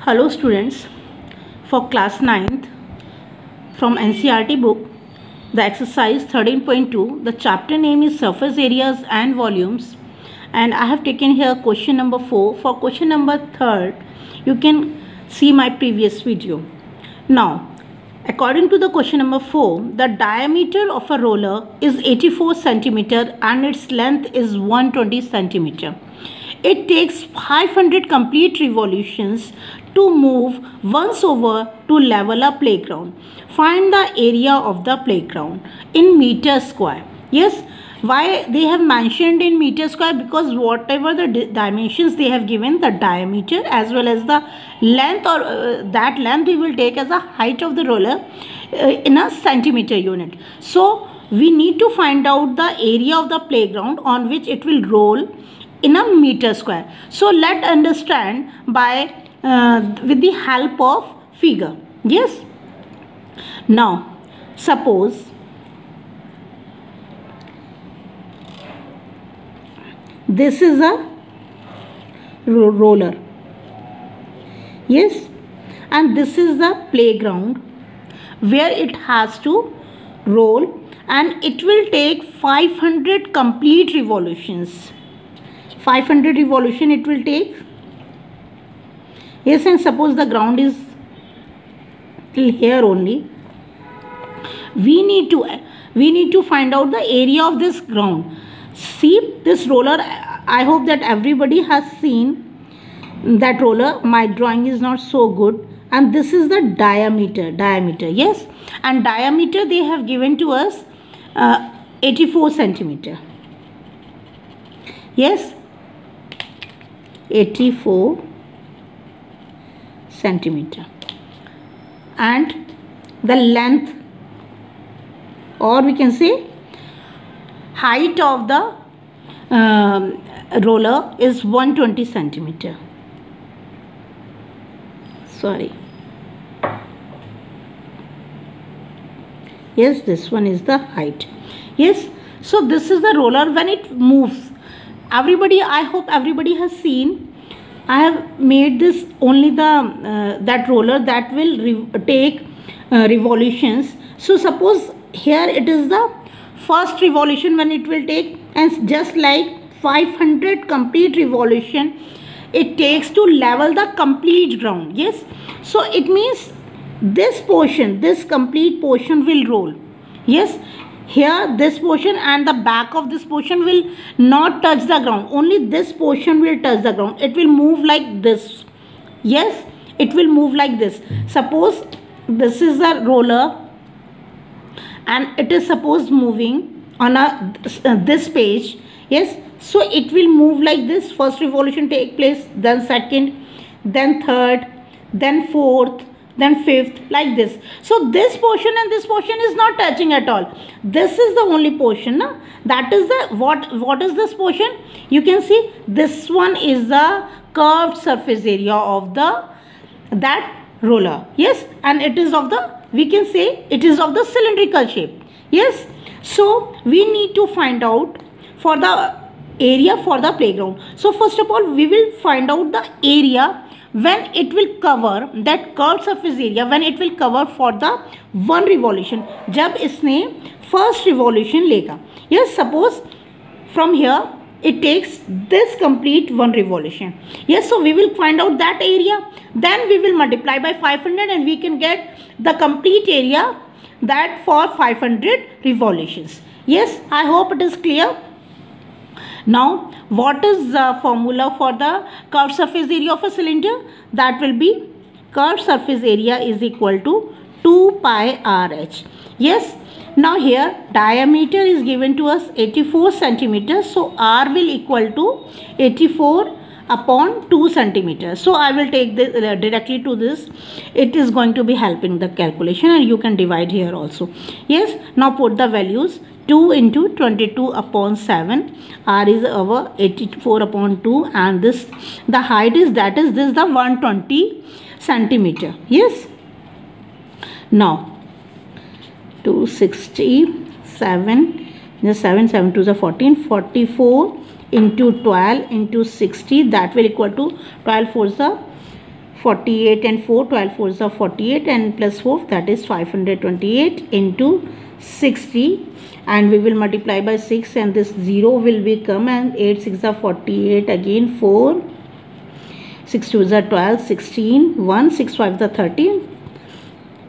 Hello students, for class 9th from NCERT book, the exercise 13.2, the chapter name is surface areas and volumes, and I have taken here question number 4. For question number 3, you can see my previous video. Now, according to the question number 4, the diameter of a roller is 84 centimeter and its length is 120 centimeter. It takes 500 complete revolutions to move once over to level a playground. Find the area of the playground in meter square. Yes, why they have mentioned in meter square? Because whatever the dimensions they have given, the diameter as well as the length, or that length we will take as a height of the roller in a centimeter unit. So we need to find out the area of the playground on which it will roll in a meter square. So let's understand by with the help of figure. Yes. Now suppose this is a roller. Yes, and this is the playground where it has to roll, and it will take 500 complete revolutions. 500 revolution it will take. Yes, and suppose the ground is till here only. We need to find out the area of this ground. See this roller. I hope that everybody has seen that roller. My drawing is not so good, and this is the diameter. Yes, and diameter they have given to us 84 centimeter. Yes, 84 centimeter, and the length, or we can say height of the roller is 120 centimeter. Sorry. Yes, this one is the height. Yes, so this is the roller when it moves. Everybody, I hope everybody has seen. I have made this only the that roller that will take revolutions. So suppose here it is the first revolution when it will take, and just like 500 complete revolution it takes to level the complete ground. Yes, so it means this portion, this complete portion will roll. Yes, here this portion and the back of this portion will not touch the ground, only this portion will touch the ground. It will move like this. Yes, it will move like this. Suppose this is a roller and it is supposed moving on a this page. Yes, so it will move like this. First revolution take place, then second, then third, then fourth, then fifth, like this. So this portion and this portion is not touching at all. This is the only portion, no? That is the what is this portion? You can see this one is the curved surface area of that roller. Yes, and it is of the, we can say it is of the cylindrical shape. Yes, so we need to find out for the area for the playground. So first of all we will find out the area when it will cover, that curved surface area when it will cover for the one revolution, जब इसने first revolution लेगा. Yes, suppose from here it takes this complete one revolution. Yes, so we will find out that area, then we will multiply by 500 and we can get the complete area that for 500 revolutions. Yes, I hope it is clear. Now, what is the formula for the curved surface area of a cylinder? That will be curved surface area is equal to 2 pi RH. Yes. Now here diameter is given to us 84 centimeters. So R will equal to 84 upon 2 centimeters. So I will take this directly to this. It is going to be helping the calculation, and you can divide here also. Yes. Now put the values. 2 into 22 upon 7. R is our 84 upon 2, and this the height is, that is this the 120 centimeter. Yes. Now 267, the 7 to the 14, 44 into 12 into 60, that will equal to 12 4 the 48 and 4, 12 4s are 48 and plus 4, that is 528 into 60, and we will multiply by 6 and this 0 will become, and 8 6 are 48, again 4, 6 2s are 12, 16, 1, 6 5s are 13,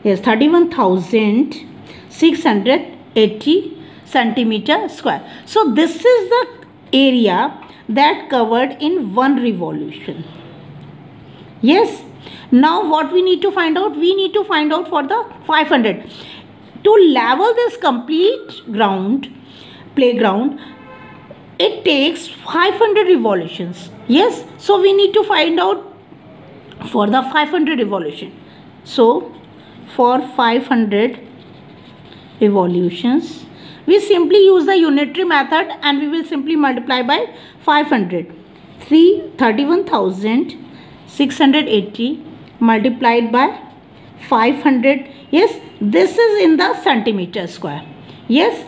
yes, 31,680 centimeter square. So this is the area that covered in one revolution. Yes. Now what we need to find out? We need to find out for the 500. To level this complete playground, it takes 500 revolutions. Yes. So we need to find out for the 500 revolution. So for 500 revolutions, we simply use the unitary method and we will simply multiply by 500. 31,680 multiplied by 500. Yes, this is in the centimeter square. Yes,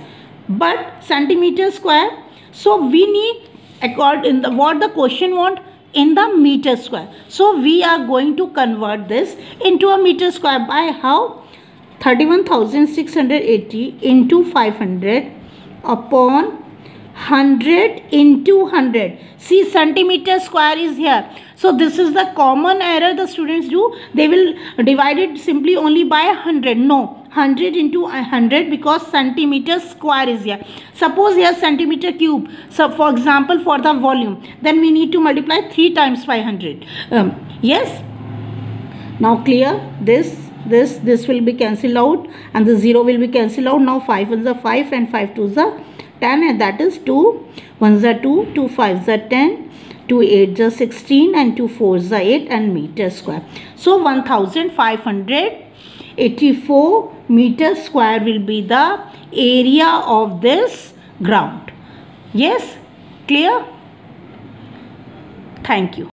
but centimeter square. So we need, according to what the question want, in the meter square. So we are going to convert this into a meter square by how? 31,680 into 500 upon 100 into 100. See, centimeter square is here. So this is the common error the students do. They will divide it simply only by 100. No, 100 into 100, because centimeter square is here. Suppose here centimeter cube. So for example, for the volume, then we need to multiply 3 times by 100. Yes. Now clear? This will be cancelled out and the 0 will be cancelled out. Now 5 1s are 5 and 5 2s are 10, and that is 2 1s are 2, 2 5s are 10, 2 8s are 16 and 2 4s are 8 and meter square. So 1584 meter square will be the area of this ground. Yes, clear? Thank you.